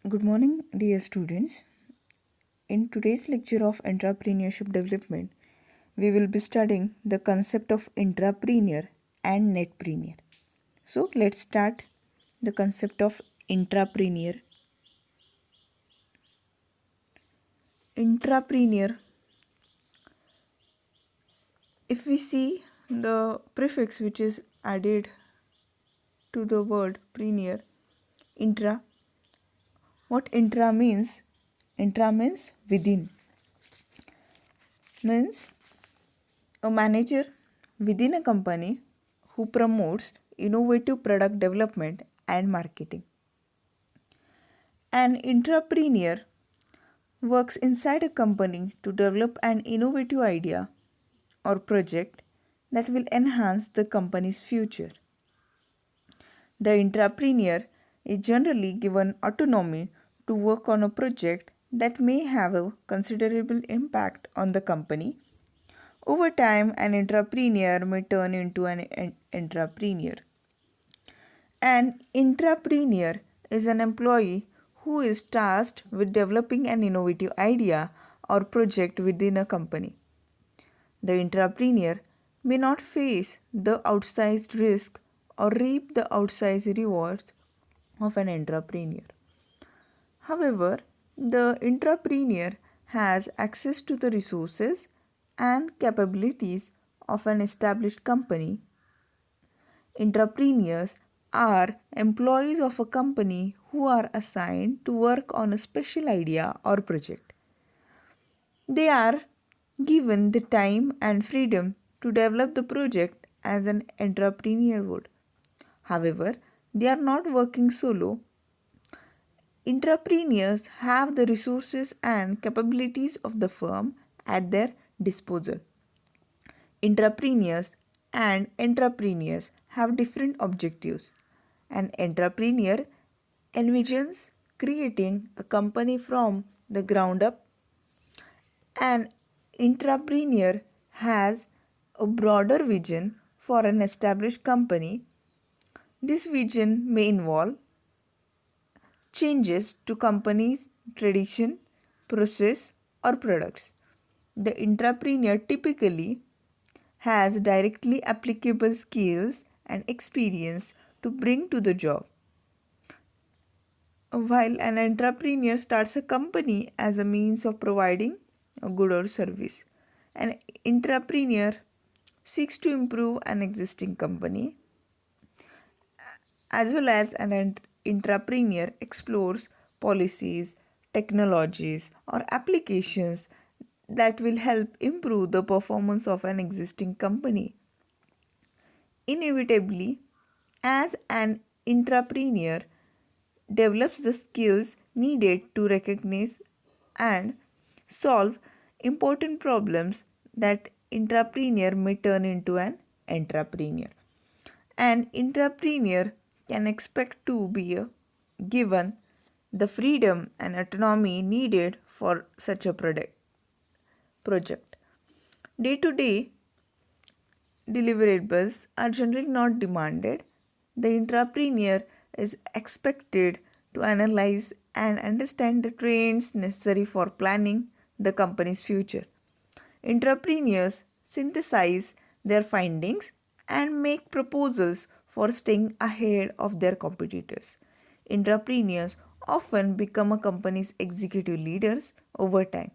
Good morning, dear students. In today's lecture of Entrepreneurship Development, we will be studying the concept of intrapreneur and netpreneur. So, let's start the concept of intrapreneur. Intrapreneur, if we see the prefix which is added to the word preneur, intra, what intra means? Intra means within, means a manager within a company who promotes innovative product development and marketing. An entrepreneur works inside a company to develop an innovative idea or project that will enhance the company's future. The entrepreneur is generally given autonomy to work on a project that may have a considerable impact on the company. Over time, an entrepreneur may turn into an entrepreneur. An intrapreneur is an employee who is tasked with developing an innovative idea or project within a company. The intrapreneur may not face the outsized risk or reap the outsized rewards of an entrepreneur. However, the intrapreneur has access to the resources and capabilities of an established company. Intrapreneurs are employees of a company who are assigned to work on a special idea or project. They are given the time and freedom to develop the project as an entrepreneur would. However, they are not working solo. Intrapreneurs have the resources and capabilities of the firm at their disposal. Intrapreneurs and entrepreneurs have different objectives. An entrepreneur envisions creating a company from the ground up. An intrapreneur has a broader vision for an established company. This vision may involve changes to company's tradition, process, or products. The intrapreneur typically has directly applicable skills and experience to bring to the job. While an entrepreneur starts a company as a means of providing a good or service, an entrepreneur seeks to improve an existing company, as well as an entrepreneur explores policies, technologies, or applications that will help improve the performance of an existing company. Inevitably, as an entrepreneur develops the skills needed to recognize and solve important problems, that entrepreneur may turn into an entrepreneur. An entrepreneur can expect to be given the freedom and autonomy needed for such a project. Day to day deliverables are generally not demanded. The entrepreneur is expected to analyze and understand the trends necessary for planning the company's future. Entrepreneurs synthesize their findings and make proposals for staying ahead of their competitors. Entrepreneurs often become a company's executive leaders over time.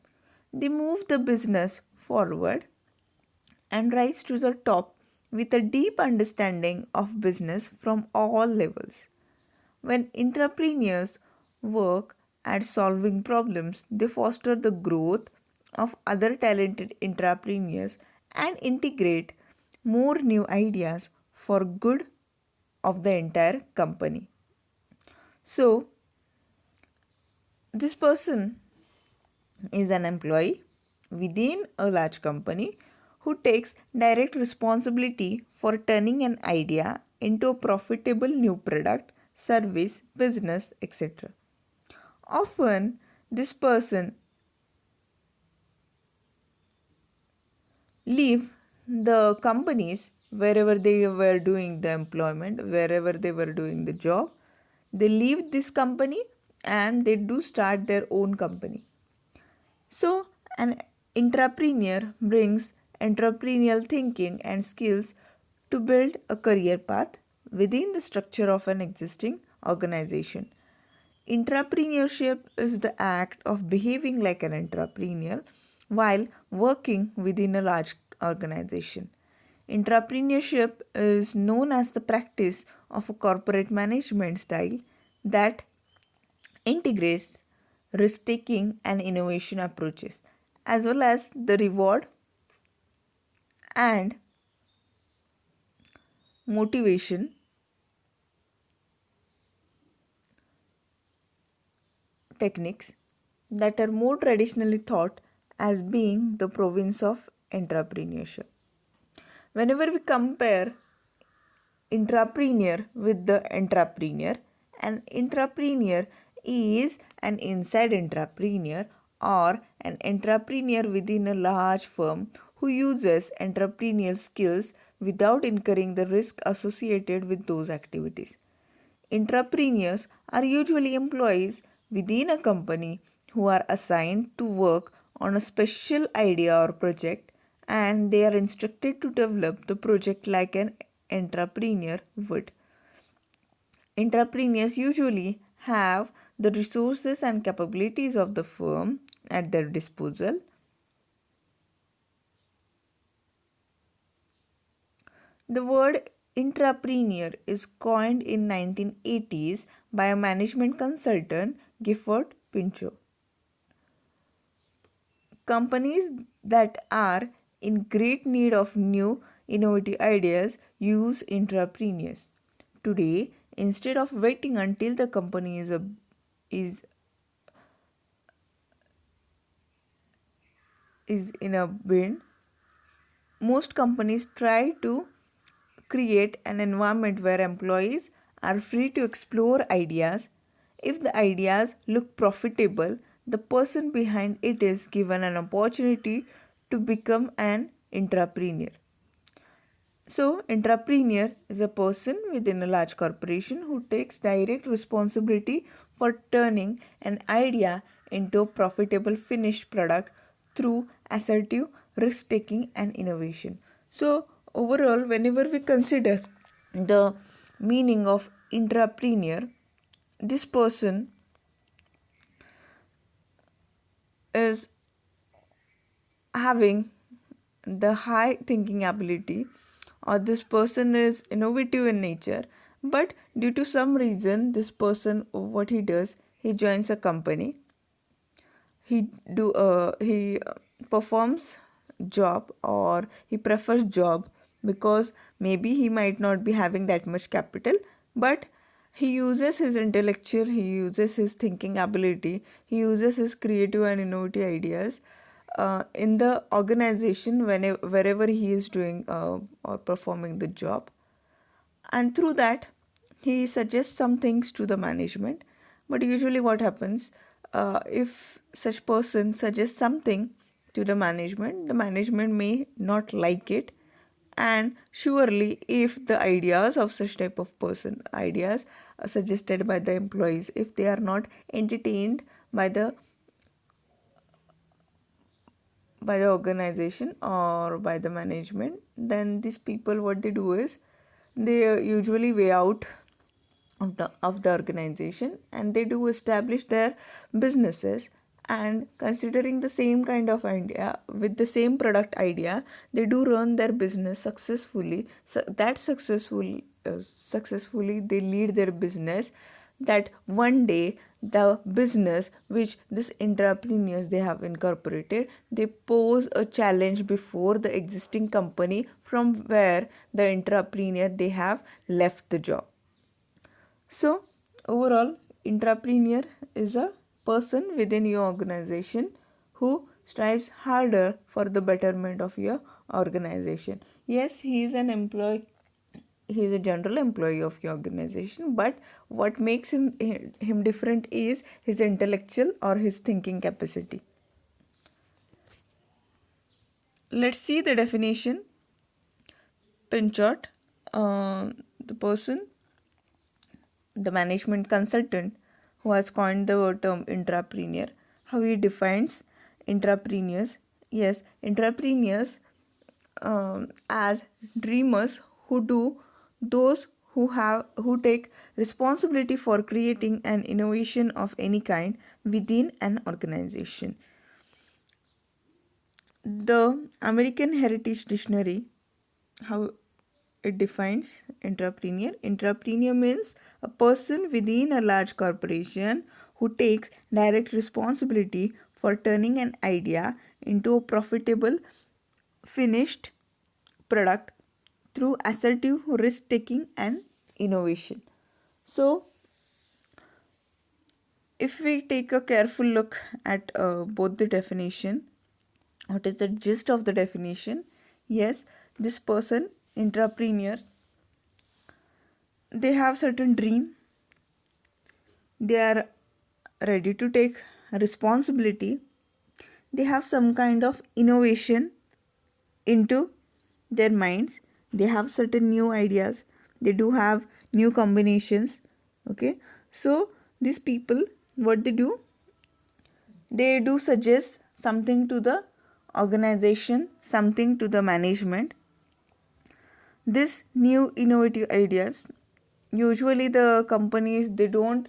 They move the business forward and rise to the top with a deep understanding of business from all levels. When entrepreneurs work at solving problems, they foster the growth of other talented entrepreneurs and integrate more new ideas for good of the entire company. So, this person is an employee within a large company who takes direct responsibility for turning an idea into a profitable new product, service, business, etc. Often, this person leave the companies wherever they were doing the employment, wherever they were doing the job. They leave this company and they do start their own company. So, an entrepreneur brings entrepreneurial thinking and skills to build a career path within the structure of an existing organization. Entrepreneurship is the act of behaving like an entrepreneur while working within a large organization. Entrepreneurship is known as the practice of a corporate management style that integrates risk taking and innovation approaches, as well as the reward and motivation techniques that are more traditionally thought as being the province of entrepreneurship. Whenever we compare intrapreneur with the entrepreneur, an entrepreneur is an inside entrepreneur or an entrepreneur within a large firm who uses entrepreneurial skills without incurring the risk associated with those activities. Entrepreneurs are usually employees within a company who are assigned to work on a special idea or project, and they are instructed to develop the project like an entrepreneur would. Entrepreneurs usually have the resources and capabilities of the firm at their disposal. The word intrapreneur is coined in 1980s by a management consultant, Gifford Pinchot. Companies that are in great need of new innovative ideas use intrapreneurs. Today, instead of waiting until the company is in a bin, most companies try to create an environment where employees are free to explore ideas. If the ideas look profitable, the person behind it is given an opportunity to become an entrepreneur. So, entrepreneur is a person within a large corporation who takes direct responsibility for turning an idea into a profitable finished product through assertive risk taking and innovation. So, overall, whenever we consider the meaning of entrepreneur, this person is having the high thinking ability, or this person is innovative in nature, but due to some reason this person, what he does, he joins a company, he performs job, or he prefers job because maybe he might not be having that much capital, but he uses his intellectual, he uses his thinking ability, he uses his creative and innovative ideas in the organization wherever he is doing or performing the job, and through that he suggests some things to the management. But usually what happens, if such person suggests something to the management may not like it, and surely if the ideas of such type of person, ideas suggested by the employees, if they are not entertained by the organization or by the management, then these people, what they do is they usually way out of the organization, and they do establish their businesses, and considering the same kind of idea with the same product idea, they do run their business successfully. So that successfully they lead their business, that one day the business which these entrepreneurs they have incorporated, they pose a challenge before the existing company from where the entrepreneur they have left the job. So overall, entrepreneur is a person within your organization who strives harder for the betterment of your organization. Yes, he is an employee, he is a general employee of your organization, but what makes him different is his intellectual or his thinking capacity. Let's see the definition. Pinchot, the person, the management consultant who has coined the term intrapreneur. How he defines intrapreneurs? Yes, intrapreneurs as dreamers who do those who take responsibility for creating an innovation of any kind within an organization. The American Heritage Dictionary, how it defines intrapreneur. Intrapreneur means a person within a large corporation who takes direct responsibility for turning an idea into a profitable finished product through assertive risk taking and innovation. So, if we take a careful look at both the definition, what is the gist of the definition? Yes, this person, intrapreneur, they have certain dream, they are ready to take responsibility, they have some kind of innovation into their minds, they have certain new ideas, they do have new combinations. Okay, so these people, what they do suggest something to the organization, something to the management. This new innovative ideas, usually the companies, they don't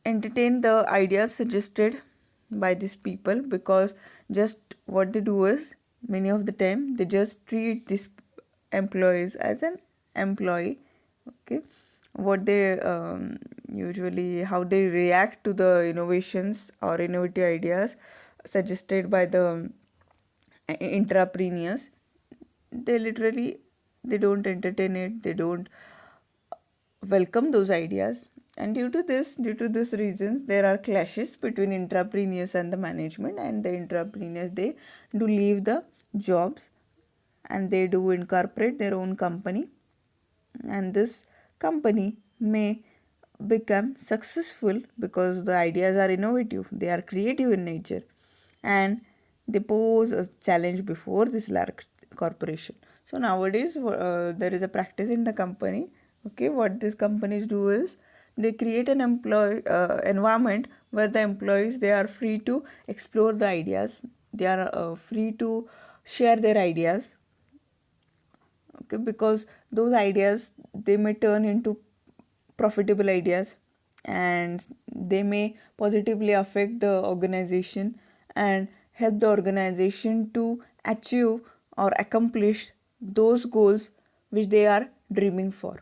entertain the ideas suggested by these people, because just what they do is, many of the time they just treat these employees as an employee. Okay, what they usually, how they react to the innovations or innovative ideas suggested by the intrapreneurs, they don't entertain it, they don't welcome those ideas. And due to this reasons, there are clashes between intrapreneurs and the management, and the intrapreneurs, they do leave the jobs and they do incorporate their own company, and this company may become successful because the ideas are innovative, they are creative in nature, and they pose a challenge before this large corporation. So nowadays there is a practice in the company. Okay, what these companies do is, they create an environment where the employees, they are free to explore the ideas, they are free to share their ideas. Okay, because those ideas, they may turn into profitable ideas, and they may positively affect the organization and help the organization to achieve or accomplish those goals which they are dreaming for.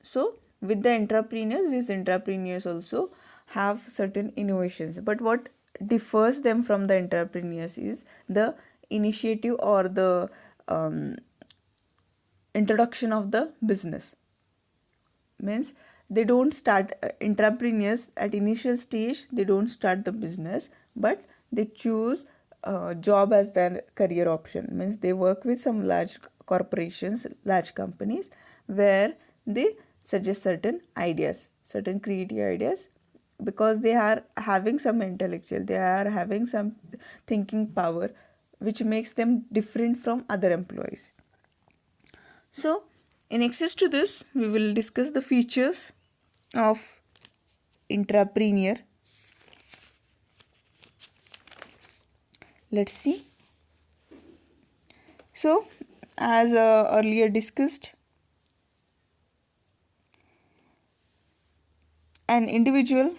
So with the entrepreneurs, these entrepreneurs also have certain innovations, but what differs them from the entrepreneurs is the initiative or the introduction of the business. Means they don't start, entrepreneurs at initial stage, they don't start the business, but they choose job as their career option. Means they work with some large corporations, large companies, where they suggest certain ideas, certain creative ideas, because they are having some intellectual, they are having some thinking power, which makes them different from other employees. So in access to this, we will discuss the features of intrapreneur. Let's see. So, as earlier discussed, an individual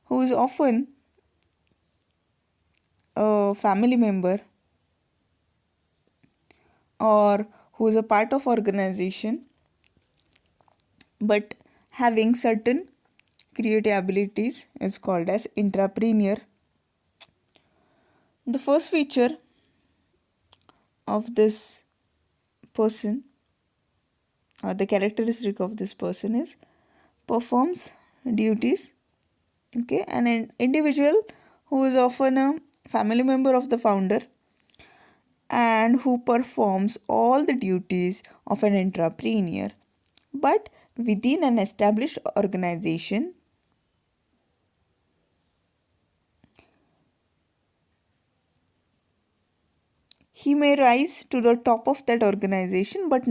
who is often a family member or who is a part of organization but having certain creative abilities is called as intrapreneur. The first feature of this person, or the characteristic of this person, is performs duties. Okay, an individual who is often a family member of the founder and who performs all the duties of an entrepreneur, but within an established organization. he may rise to the top of that organization, but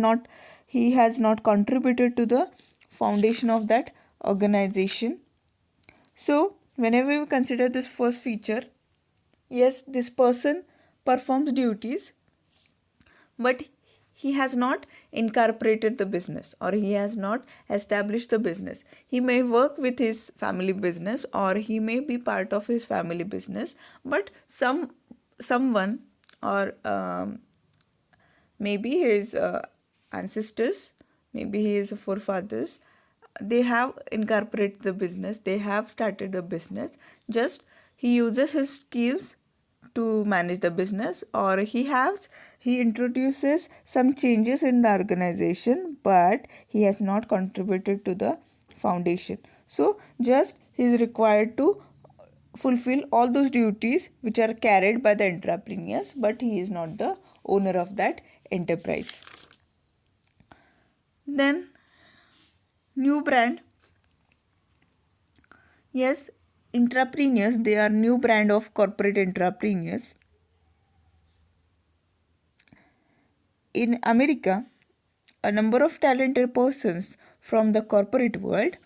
he has not contributed to the foundation of that organization. So whenever we consider this first feature, yes, this person performs duties, but he has not incorporated the business, or he has not established the business. He may work with his family business, or he may be part of his family business, but someone, or maybe his ancestors, maybe his forefathers, they have incorporated the business, they have started the business. Just he uses his skills to manage the business, or he introduces some changes in the organization, but he has not contributed to the foundation. So just he is required to fulfill all those duties which are carried by the entrepreneurs, but he is not the owner of that enterprise. Then new brand. Yes, entrepreneurs, they are new brand of corporate entrepreneurs. In America, a number of talented persons from the corporate world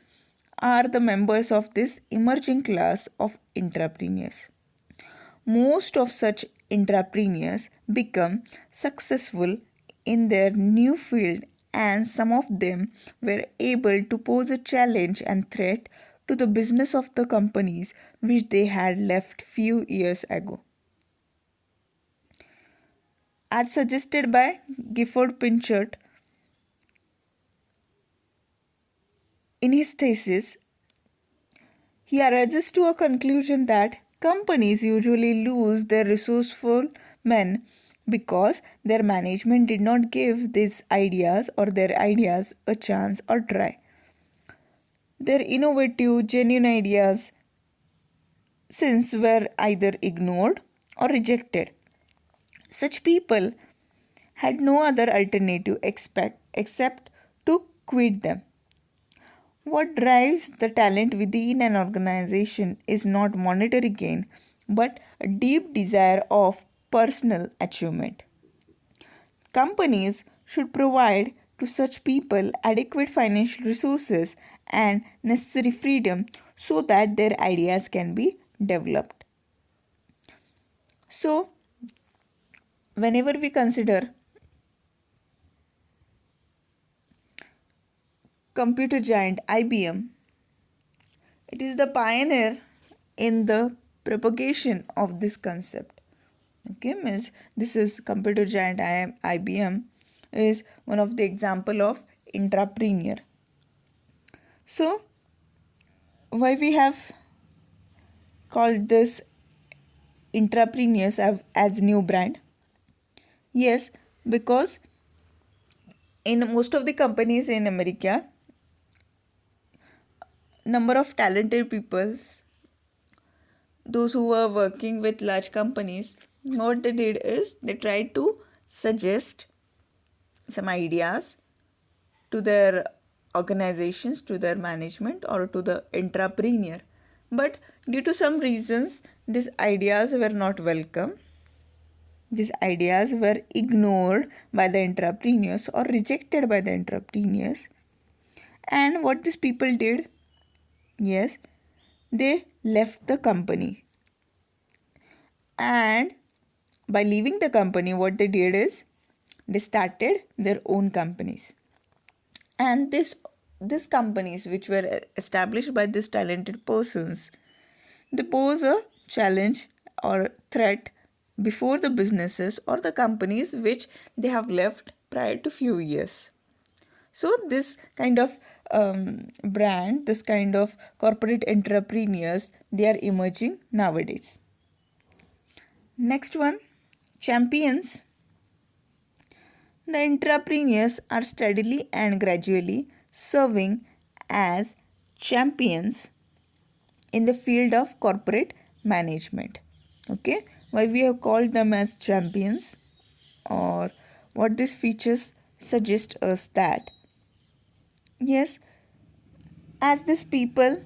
are the members of this emerging class of entrepreneurs. Most of such entrepreneurs become successful in their new field, and some of them were able to pose a challenge and threat to the business of the companies which they had left few years ago. As suggested by Gifford Pinchot in his thesis, he arrives to a conclusion that companies usually lose their resourceful men because their management did not give these ideas or their ideas a chance or try. Their innovative, genuine ideas since were either ignored or rejected. Such people had no other alternative except to quit them. What drives the talent within an organization is not monetary gain, but a deep desire of personal achievement. Companies should provide to such people adequate financial resources and necessary freedom so that their ideas can be developed. So, whenever we consider computer giant IBM, it is the pioneer in the propagation of this concept. Okay, means this is computer giant IBM is one of the example of intrapreneur. So, why we have called this intrapreneurs as new brand? Yes, because in most of the companies in America, number of talented people, those who were working with large companies, what they did is they tried to suggest some ideas to their organizations, to their management, or to the entrepreneur. But due to some reasons, these ideas were not welcome. These ideas were ignored by the entrepreneurs or rejected by the entrepreneurs. And what these people did? Yes, they left the company. And by leaving the company, what they did is they started their own companies. And these companies which were established by these talented persons, they pose a challenge or threat before the businesses or the companies which they have left prior to few years. So this kind of brand, this kind of corporate entrepreneurs, they are emerging nowadays. Next one, champions. The entrepreneurs are steadily and gradually serving as champions in the field of corporate management. Okay, why we have called them as champions, or what these features suggest us that yes, as these people,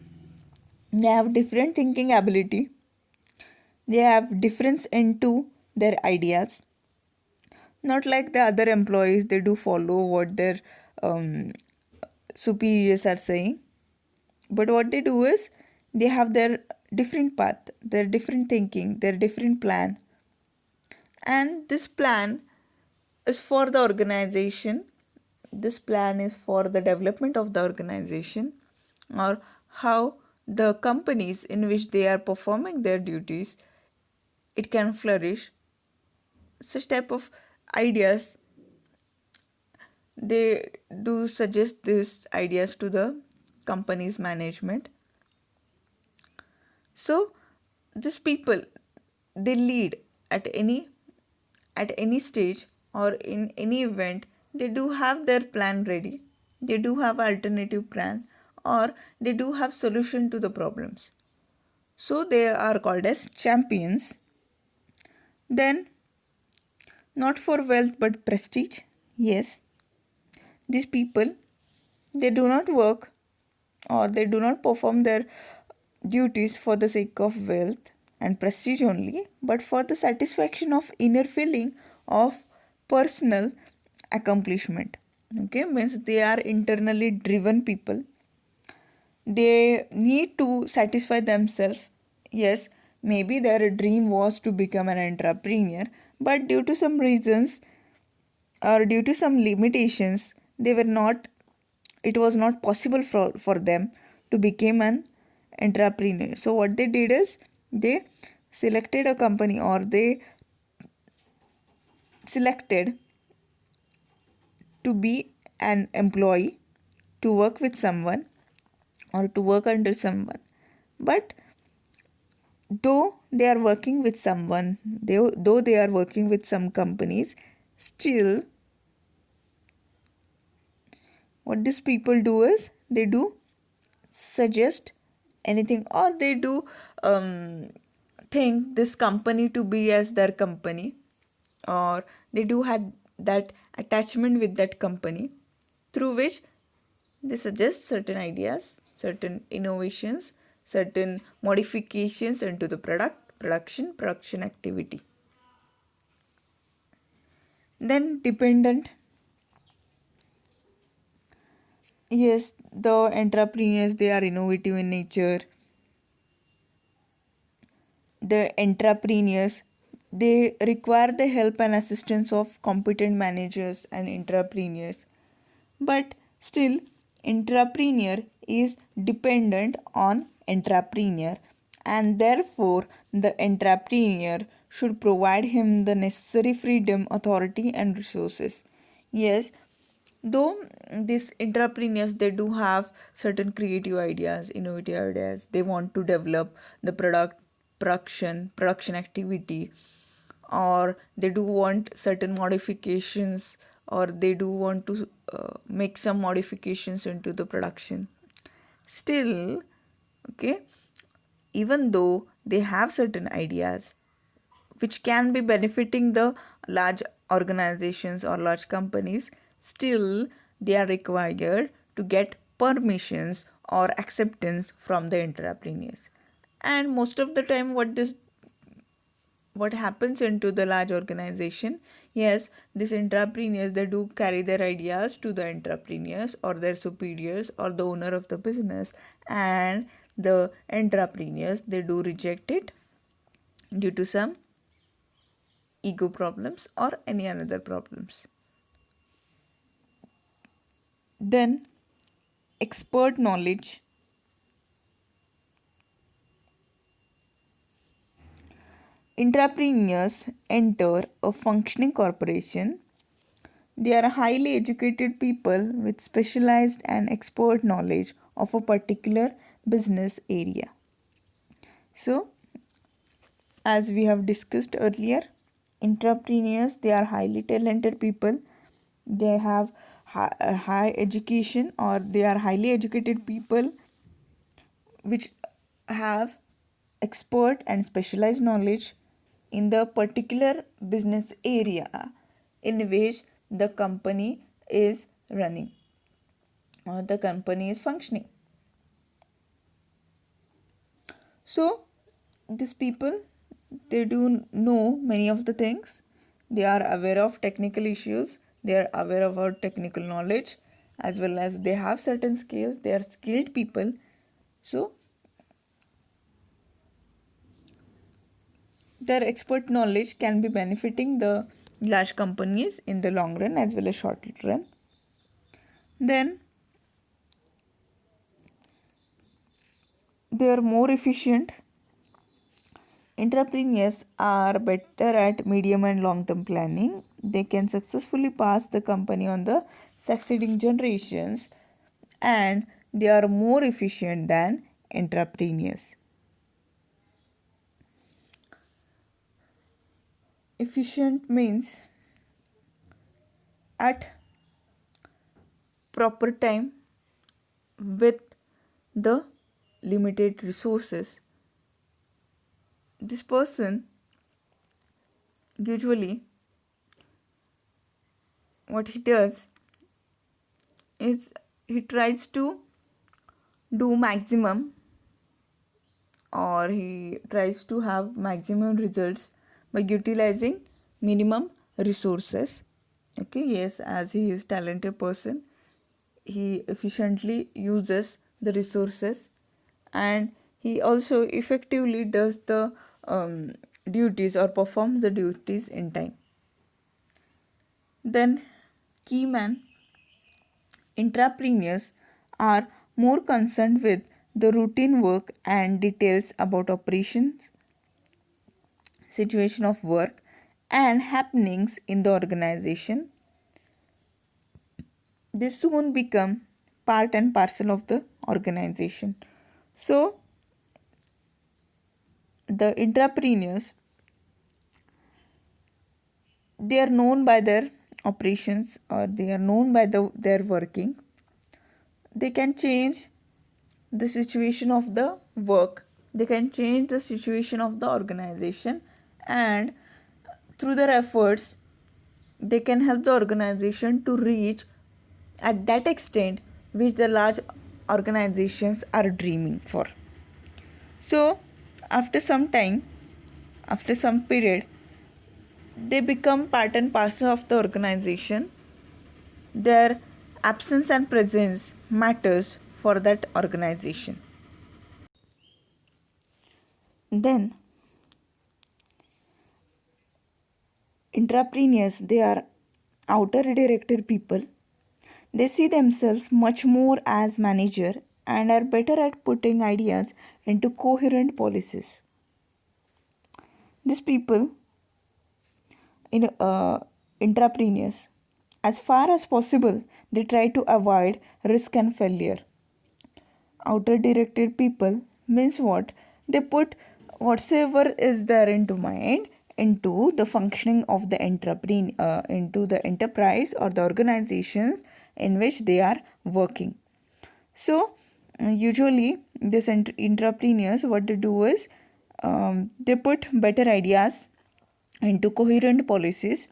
they have different thinking ability, they have difference into their ideas, Not like the other employees, they do follow what their um, superiors are saying. But what they do is they have their different path, their different thinking, their different plan. And this plan is for the organization. This plan is for the development of the organization, or how the companies in which they are performing their duties, it can flourish. Such type of ideas, they do suggest these ideas to the company's management. So these people, they lead at any stage or in any event. They do have their plan ready, they do have alternative plan, or they do have solution to the problems. So they are called as champions. Then, not for wealth but prestige. Yes, these people, they do not work or they do not perform their duties for the sake of wealth and prestige only, but for the satisfaction of inner feeling of personal accomplishment. Okay, means they are internally driven people. They need to satisfy themselves. Yes, maybe their dream was to become an entrepreneur, but due to some reasons or due to some limitations, they were not, it was not possible for them to become an entrepreneur. So what they did is they selected a company, or they selected to be an employee, to work with someone or to work under someone. But though they are working with someone, though they are working with some companies, still what these people do is they do suggest anything, or they do think this company to be as their company, or they do have that attachment with that company, through which they suggest certain ideas, certain innovations, certain modifications into the production activity. Then dependent. Yes, the entrepreneurs, they are innovative in nature. The entrepreneurs, they require the help and assistance of competent managers and entrepreneurs. But still, entrepreneur is dependent on entrepreneur, and therefore the entrepreneur should provide him the necessary freedom, authority and resources. Yes, though these entrepreneurs, they do have certain creative ideas, innovative ideas, they want to develop the production activity, or they do want certain modifications, or they do want to make some modifications into the production. Still, okay, even though they have certain ideas which can be benefiting the large organizations or large companies, still they are required to get permissions or acceptance from the entrepreneurs. And most of the time, what happens into the large organization, yes, these entrepreneurs, they do carry their ideas to the entrepreneurs or their superiors or the owner of the business, and the entrepreneurs, they do reject it due to some ego problems or any other problems. Then expert knowledge. Entrepreneurs enter a functioning corporation. They are highly educated people with specialized and expert knowledge of a particular business area. So, as we have discussed earlier, entrepreneurs, they are highly talented people. They have high education, or they are highly educated people which have expert and specialized knowledge in the particular business area in which the company is running or the company is functioning. So these people, they do know many of the things. They are aware of technical issues, they are aware of our technical knowledge, as well as they have certain skills, they are skilled people. So their expert knowledge can be benefiting the large companies in the long run as well as short run. Then they are more efficient. Entrepreneurs are better at medium and long term planning. They can successfully pass the company on the succeeding generations, and they are more efficient than entrepreneurs. Efficient means at proper time with the limited resources. This person usually what he does is he tries to do maximum, or he tries to have maximum results by utilizing minimum resources. Okay, yes, as he is talented person, he efficiently uses the resources, and he also effectively does the duties or performs the duties in time. Then key man, entrepreneurs are more concerned with the routine work and details about operations, situation of work, and happenings in the organization. They soon become part and parcel of the organization. So the entrepreneurs, they are known by their operations, or they are known by their working. They can change the situation of the work, they can change the situation of the organization, and through their efforts they can help the organization to reach at that extent which the large organizations are dreaming for. So after some time, after some period, they become part and parcel of the organization. Their absence and presence matters for that organization. Then entrepreneurs, they are outer directed people. They see themselves much more as manager and are better at putting ideas into coherent policies. These people in entrepreneurs, as far as possible, they try to avoid risk and failure. Outer directed people means what? They put whatsoever is there into mind into the functioning of the into the enterprise or the organization in which they are working. So usually these entrepreneurs, what they do is they put better ideas into coherent policies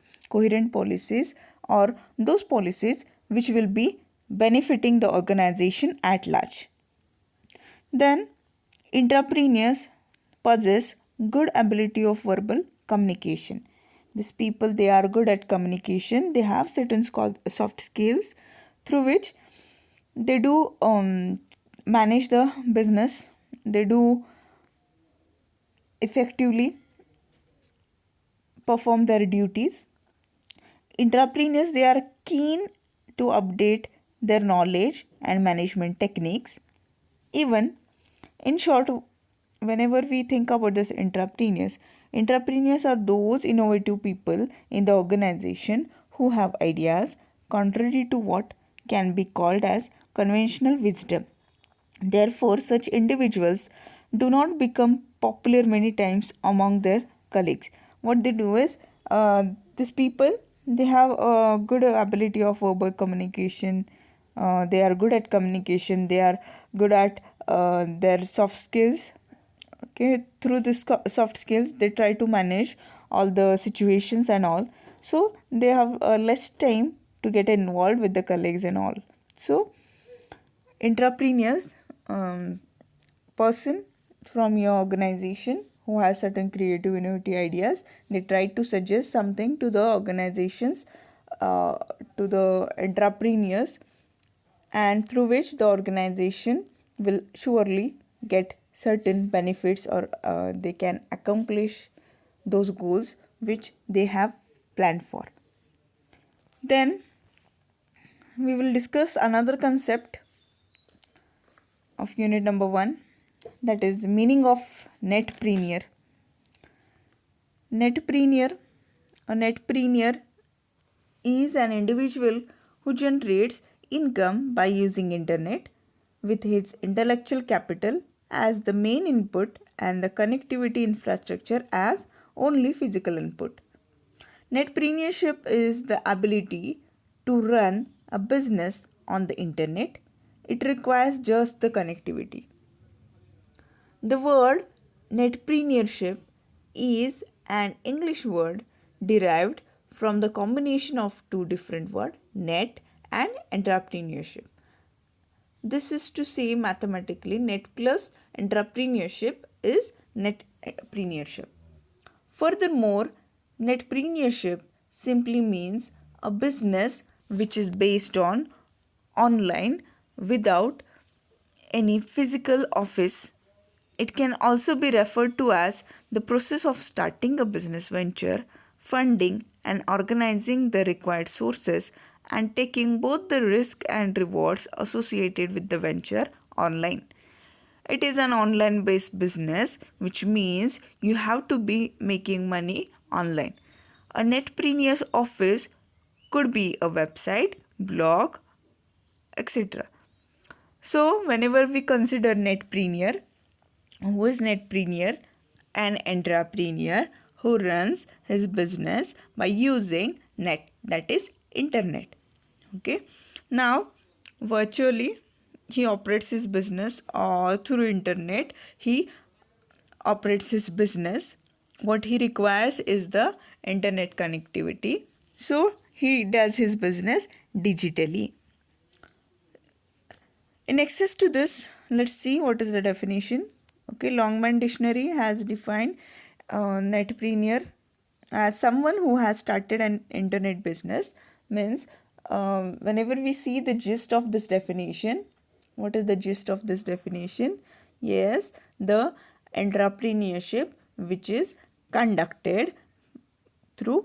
or those policies which will be benefiting the organization at large. Then entrepreneurs possess good ability of verbal communication. These people, they are good at communication. They have certain soft skills through which they do manage the business. They do effectively perform their duties. Entrepreneurs, they are keen to update their knowledge and management techniques. Even in short, whenever we think about this entrepreneurs are those innovative people in the organization who have ideas contrary to what can be called as conventional wisdom. Therefore, such individuals do not become popular many times among their colleagues. What they do is, these people, they have a good ability of verbal communication. They are good at communication. They are good at their soft skills. Okay, through this soft skills, they try to manage all the situations and all. So they have less time to get involved with the colleagues and all. So entrepreneurs, person from your organization who has certain creative innovative ideas, they try to suggest something to the organizations, to the entrepreneurs, and through which the organization will surely get certain benefits, or they can accomplish those goals which they have planned for. Then we will discuss another concept of unit number 1, that is meaning of netpreneur. A netpreneur is an individual who generates income by using internet with his intellectual capital as the main input and the connectivity infrastructure as only physical input. Netpreneurship is the ability to run a business on the internet. It requires just the connectivity. The word netpreneurship is an English word derived from the combination of two different words, net and entrepreneurship. This is to say, mathematically, net plus entrepreneurship is netpreneurship. Furthermore, netpreneurship simply means a business which is based on online without any physical office. It can also be referred to as the process of starting a business venture, funding and organizing the required sources, and taking both the risk and rewards associated with the venture online. It is an online based business, which means you have to be making money online. A netpreneur's office could be a website, blog, etc. So whenever we consider netpreneur, who is netpreneur? An entrepreneur who runs his business by using net, that is internet. Okay. Now virtually he operates his business, or through internet he operates his business. What he requires is the internet connectivity. So he does his business digitally. In excess to this, let's see what is the definition. Okay, Longman Dictionary has defined netpreneur as someone who has started an internet business. Means whenever we see the gist of this definition, what is the gist of this definition? Yes, the entrepreneurship which is conducted through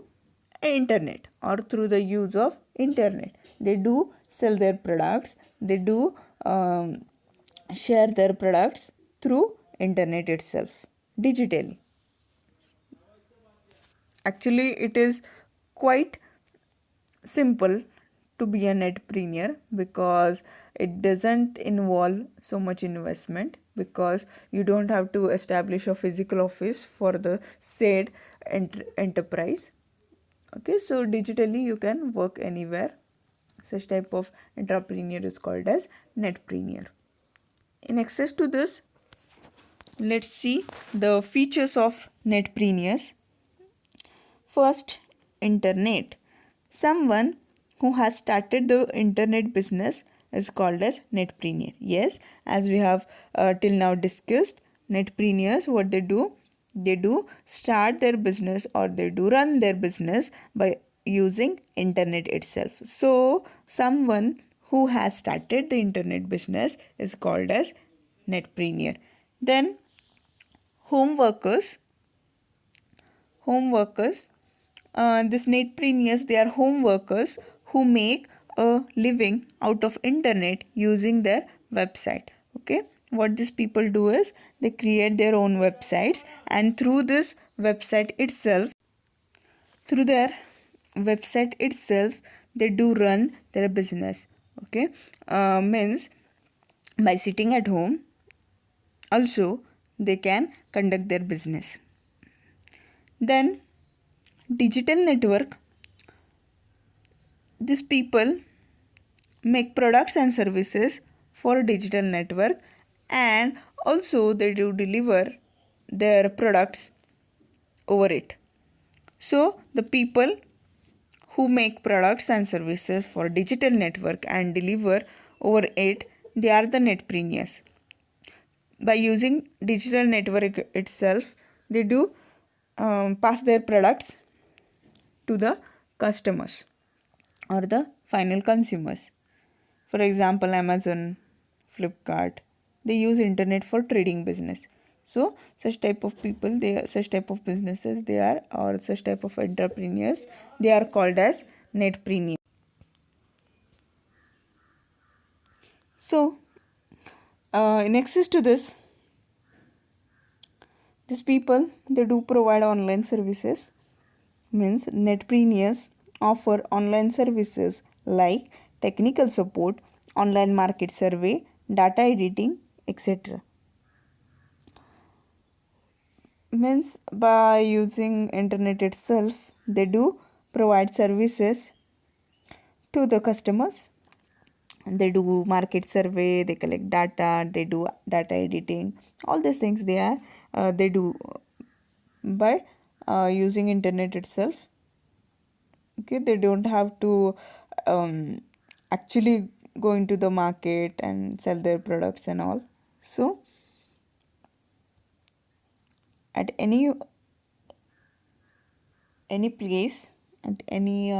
internet or through the use of internet. They do sell their products, they do share their products through internet itself, digitally. Actually, it is quite simple to be a netpreneur because it doesn't involve so much investment, because you don't have to establish a physical office for the said enterprise. Okay, so digitally you can work anywhere. Such type of entrepreneur is called as netpreneur. In excess to this, let's see the features of netpreneurs. First, internet. Someone who has started the internet business is called as netpreneur. Yes, as we have till now discussed, netpreneurs, what they do start their business, or they do run their business by using internet itself. So someone who has started the internet business is called as netpreneur. Then home workers. These netpreneurs, they are home workers who make a living out of internet using their website. Okay, what these people do is they create their own websites, and through their website itself, they do run their business. Okay, means by sitting at home also they can conduct their business. Then digital network. These people make products and services for a digital network, and also they do deliver their products over it. So the people who make products and services for digital network and deliver over it, they are the netpreneurs. By using digital network itself, they do pass their products to the customers or the final consumers. For example, Amazon, Flipkart, they use internet for trading business. So such type of people, such type of businesses they are, or such type of entrepreneurs, they are called as netpreneur. So in access to this, these people they do provide online services. Means netpreneurs offer online services like technical support, online market survey, data editing, etc. Means by using internet itself, they do provide services to the customers. They do market survey, they collect data, they do data editing. All these things they do by using internet itself. Okay, they don't have to um, actually go into the market and sell their products and all. So at any place, at any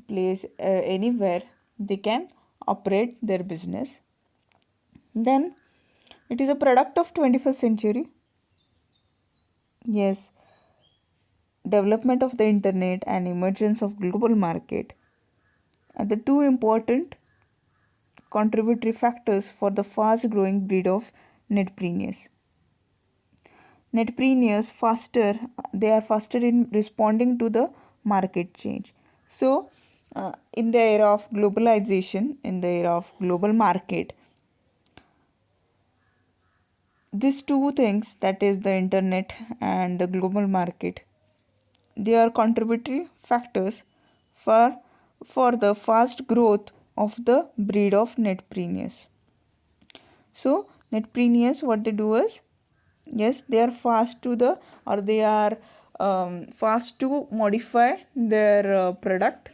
place, anywhere they can operate their business. Then it is a product of 21st century. Yes, development of the internet and emergence of global market are the two important contributory factors for the fast growing breed of netpreneurs. Netpreneurs they are faster in responding to the market change. So in the era of globalization, in the era of global market, these two things, that is the internet and the global market, they are contributory factors for the fast growth of the breed of netpreneurs. So netpreneurs, what they do is, yes, they are fast to the, or they are fast to modify their product,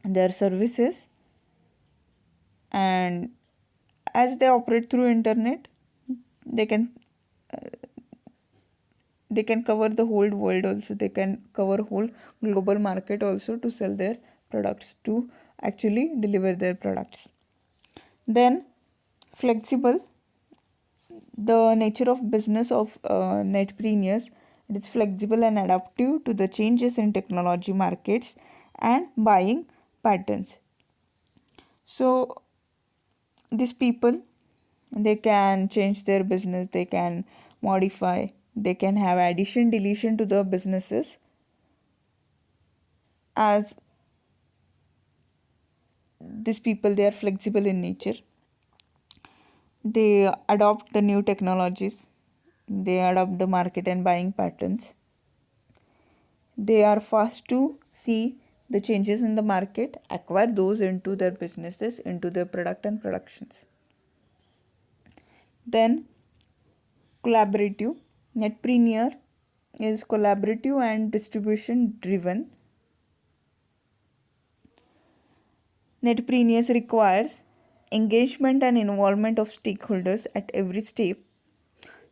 their services, and as they operate through internet, they can cover the whole world also, they can cover whole global market also to sell their products, to actually deliver their products. Then flexible, the nature of business of netpreneurs, it is flexible and adaptive to the changes in technology, markets and buying patterns. So these people, they can change their business, they can modify, they can have addition deletion to the businesses, as these people they are flexible in nature. They adopt the new technologies, they adopt the market and buying patterns, they are fast to see the changes in the market, acquire those into their businesses, into their product and productions. Then collaborative, netpreneur is collaborative and distribution driven. Netpreneurs requires engagement and involvement of stakeholders at every step,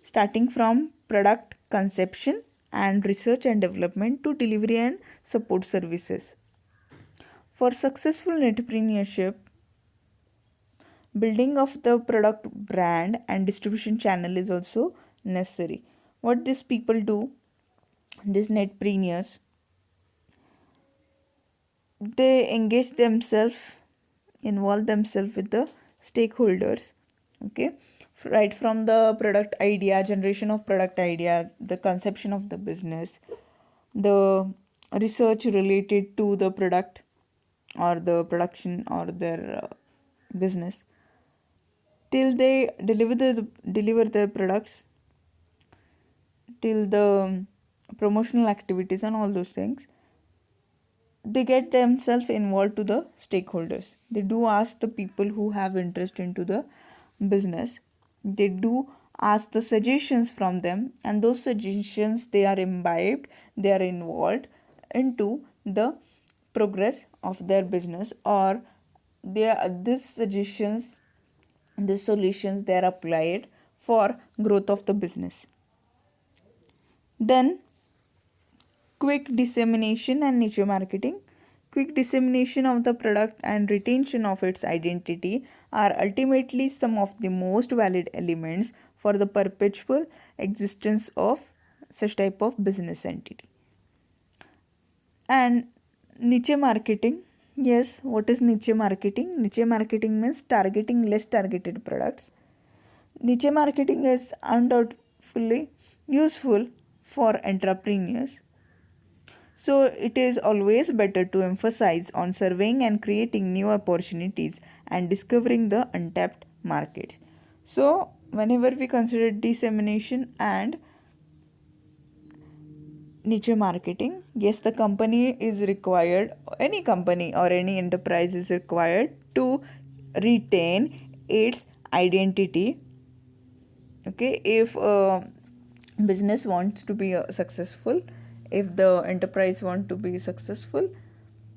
starting from product conception and research and development to delivery and support services. For successful entrepreneurship, building of the product brand and distribution channel is also necessary. What these people do, these netpreneurs, they engage themselves, involve themselves with the stakeholders. Okay, right from the product idea, generation of product idea, the conception of the business, the research related to the product or the production or their business, till they deliver the products, till the promotional activities and all those things, they get themselves involved to the stakeholders. They do ask the people who have interest into the business, they do ask the suggestions from them, and those suggestions they are imbibed, they are involved into the progress of their business, or these suggestions, these solutions, they are applied for growth of the business. Then quick dissemination and niche marketing. Quick dissemination of the product and retention of its identity are ultimately some of the most valid elements for the perpetual existence of such type of business entity. And niche marketing. Yes, what is niche marketing? Niche marketing means targeting less targeted products. Niche marketing is undoubtedly useful for entrepreneurs. So it is always better to emphasize on surveying and creating new opportunities and discovering the untapped markets. So whenever we consider dissemination and niche marketing, yes, the company is required, any company or any enterprise is required to retain its identity. Okay, if business wants to be successful, if the enterprise want to be successful,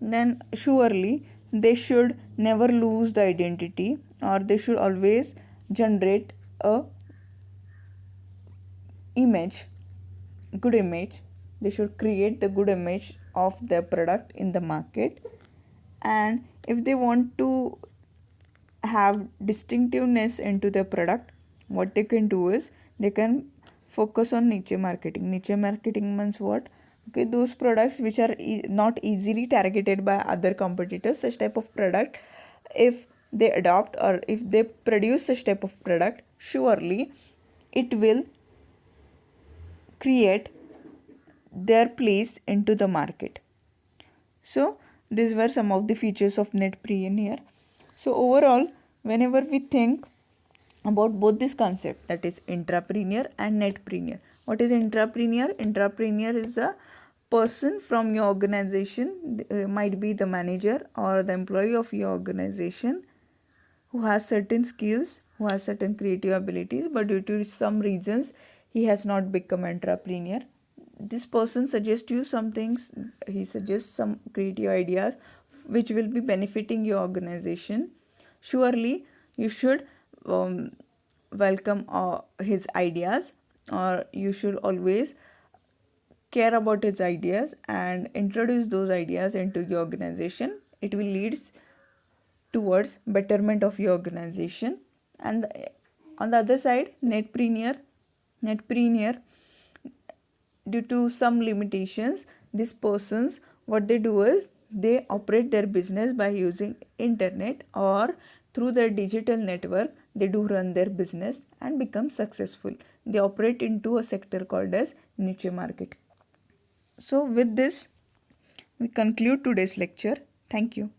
then surely they should never lose the identity, or they should always generate a image, good image. They should create the good image of their product in the market. And if they want to have distinctiveness into their product, what they can do is they can focus on niche marketing. Niche marketing means what? Okay, those products which are not easily targeted by other competitors, such type of product, if they adopt or if they produce such type of product, surely it will create their place into the market. So these were some of the features of Netpreneur. So overall, whenever we think about both this concept, that is intrapreneur and netpreneur. What is intrapreneur? Intrapreneur is a person from your organization, might be the manager or the employee of your organization, who has certain skills, who has certain creative abilities, but due to some reasons he has not become entrepreneur. This person suggests you some things, he suggests some creative ideas which will be benefiting your organization. Surely you should welcome his ideas, or you should always care about his ideas and introduce those ideas into your organization. It will lead towards betterment of your organization. And on the other side, netpreneur, due to some limitations, these persons, what they do is they operate their business by using internet, or through their digital network they do run their business and become successful. They operate into a sector called as niche market. So with this we conclude today's lecture. Thank you.